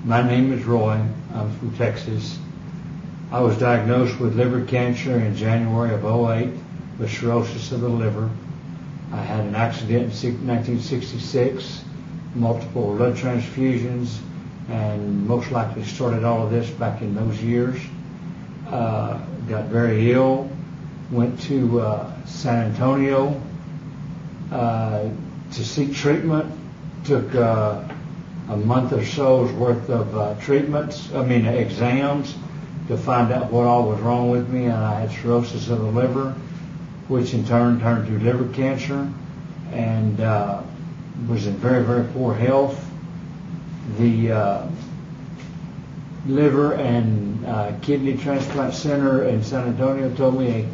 My name is Roy. I'm from Texas. I was diagnosed with liver cancer in January of '08 with cirrhosis of the liver. I had an accident in 1966, multiple blood transfusions, and most likely started all of this back in those years. Got very ill, went to San Antonio to seek treatment. Took a month or so's worth of exams to find out what all was wrong with me, and I had cirrhosis of the liver, which in turn turned to liver cancer, and was in very, very poor health. The liver and kidney transplant center in San Antonio told me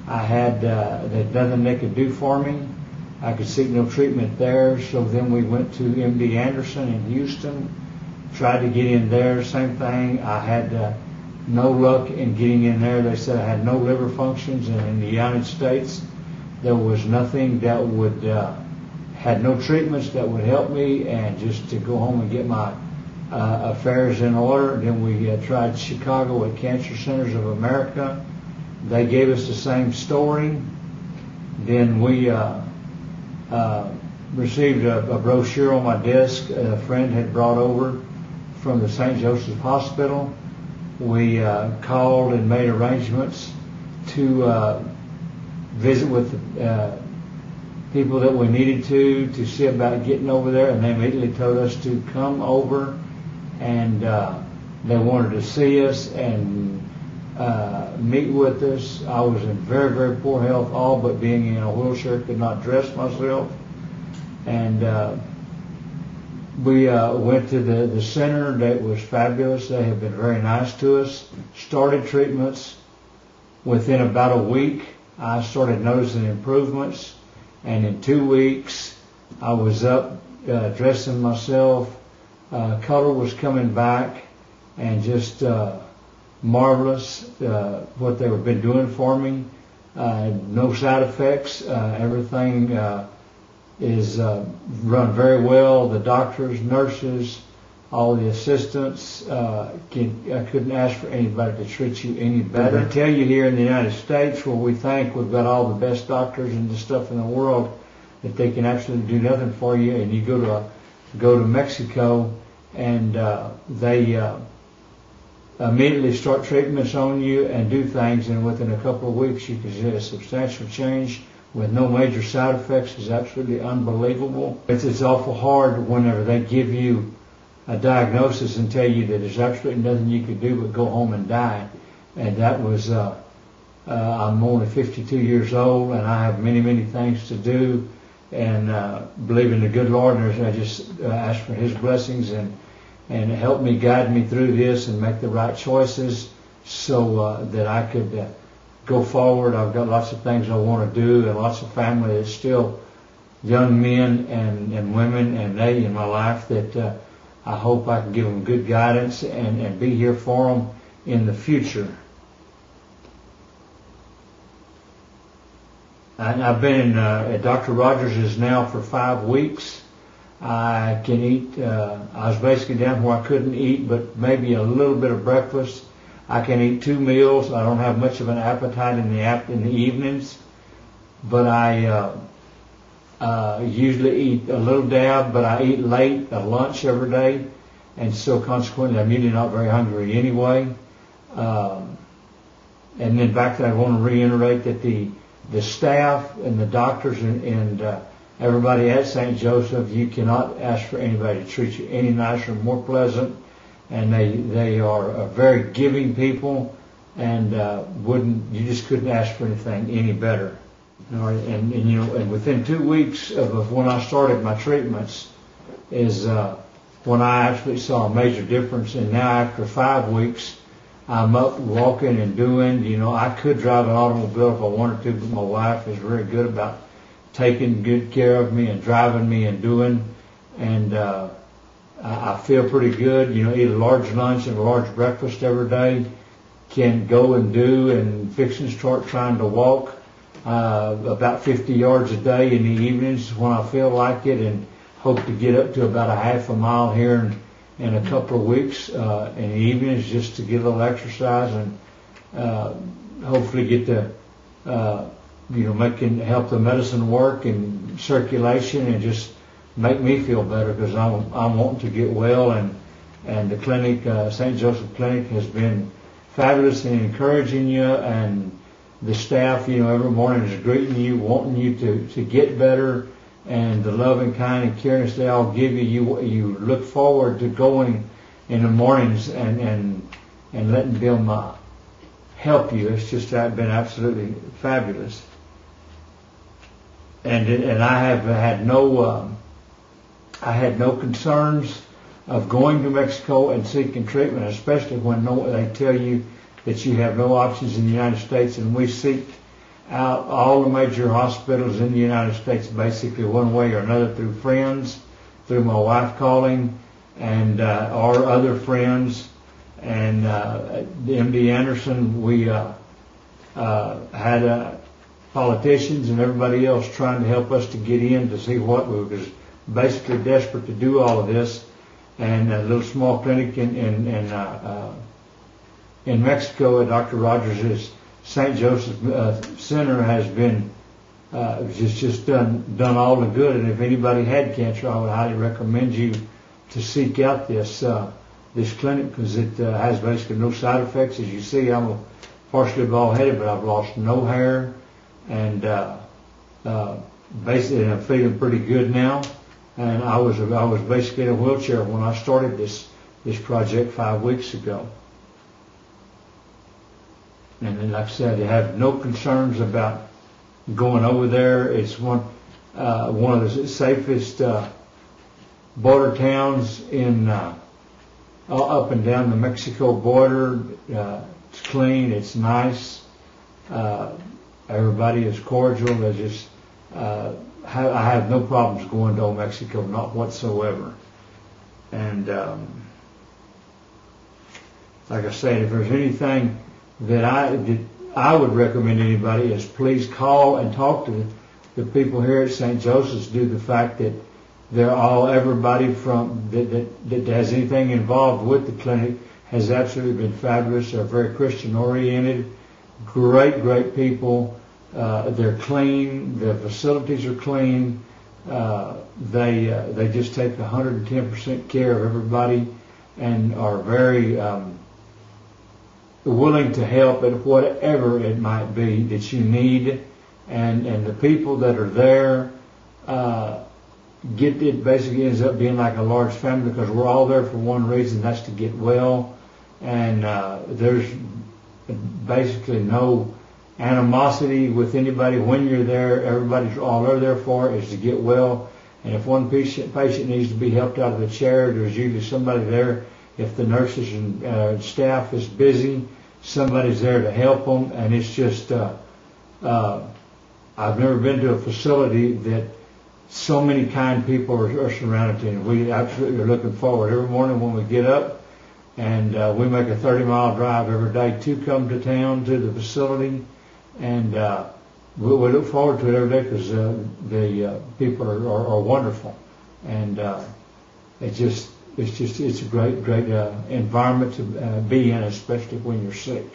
I had that nothing they could do for me. I could seek no treatment there, so then we went to MD Anderson in Houston, tried to get in there, same thing. I had no luck in getting in there. They said I had no liver functions, and in the United States there was nothing that would, had no treatments that would help me, and just to go home and get my affairs in order. Then we tried Chicago at Cancer Centers of America. They gave us the same story. Then we received a brochure on my desk a friend had brought over from the St. Joseph Hospital. We called and made arrangements to visit with the people that we needed to see about getting over there, and they immediately told us to come over, and they wanted to see us and meet with us. I was in very, very poor health, all but being in a wheelchair, could not dress myself. And we went to the center. That was fabulous. They have been very nice to us. Started treatments. Within about a week, I started noticing improvements. And in 2 weeks, I was up dressing myself. Color was coming back, and just marvelous what they have been doing for me. No side effects. Everything is run very well. The doctors, nurses, all the assistants. I couldn't ask for anybody to treat you any better. I tell you, here in the United States, where we think we've got all the best doctors and the stuff in the world, that they can absolutely do nothing for you, and you go to Mexico, and they immediately start treatments on you and do things, and within a couple of weeks you can see a substantial change with no major side effects. Is absolutely unbelievable. It's awful hard whenever they give you a diagnosis and tell you that there's absolutely nothing you could do but go home and die. And that was, I'm only 52 years old, and I have many, many things to do, and believe in the good Lord, and I just ask for His blessings and help me, guide me through this and make the right choices so that I could go forward. I've got lots of things I want to do, and lots of family. There's still young men and women and they in my life that I hope I can give them good guidance and be here for them in the future. And I've been at Dr. Rogers' now for 5 weeks. I can eat, I was basically down where I couldn't eat but maybe a little bit of breakfast. I can eat 2 meals. I don't have much of an appetite in the evenings, but I usually eat a little dab, but I eat late at lunch every day, and so consequently I'm usually not very hungry anyway. And then back there, I want to reiterate that the staff and the doctors and everybody at St. Joseph, you cannot ask for anybody to treat you any nicer, more pleasant, and they are very giving people, and you just couldn't ask for anything any better. All right, and within 2 weeks of when I started my treatments is when I actually saw a major difference. And now after 5 weeks, I'm up walking and doing. I could drive an automobile if I wanted to, but my wife is very good about taking good care of me and driving me and doing. And I feel pretty good. Eat a large lunch and a large breakfast every day. Can go and do and fix and start trying to walk about 50 yards a day in the evenings when I feel like it, and hope to get up to about a half a mile here in a couple of weeks in the evenings just to get a little exercise and hopefully get to help the medicine work and circulation and just make me feel better, because I'm wanting to get well, and the clinic, St. Joseph Clinic, has been fabulous in encouraging you, and the staff, every morning is greeting you, wanting you to get better, and the love and kind and careness they all give you. You look forward to going in the mornings and letting them help you. It's just been absolutely fabulous. And I have had I had no concerns of going to Mexico and seeking treatment, especially when they tell you that you have no options in the United States. And we seek out all the major hospitals in the United States, basically one way or another, through friends, through my wife calling, and or other friends. And the MD Anderson, we had politicians and everybody else trying to help us to get in to see what we were basically desperate to do all of this. And a little small clinic in Mexico at Dr. Rogers' St. Joseph Center has been just done all the good. And if anybody had cancer, I would highly recommend you to seek out this clinic, because it has basically no side effects. As you see, I'm partially bald-headed, but I've lost no hair, and basically I'm feeling pretty good now. And I was basically in a wheelchair when I started this project 5 weeks ago. And then, like I said, I have no concerns about going over there. It's one of the safest border towns in up and down the Mexico border. It's clean. It's nice. Everybody is cordial. They just I have no problems going to old Mexico, not whatsoever. And like I said, if there's anything that I would recommend anybody, is please call and talk to the people here at St. Joseph's, due to the fact that everybody from that has anything involved with the clinic has absolutely been fabulous. They're very Christian oriented, great people. They're clean. The facilities are clean. They just take 110% care of everybody, and are very willing to help at whatever it might be that you need. And the people that are there it basically ends up being like a large family, because we're all there for one reason, that's to get well. And there's basically no animosity with anybody. When you're there, everybody's all they're there for is to get well. And if one patient needs to be helped out of the chair, there's usually somebody there. If the nurses and staff is busy, somebody's there to help them. And it's just I've never been to a facility that so many kind people are surrounded in. We absolutely are looking forward every morning when we get up, and we make a 30-mile drive every day to come to town, to the facility. And we look forward to it every day, because the people are wonderful, and it's a great environment to be in, especially when you're sick.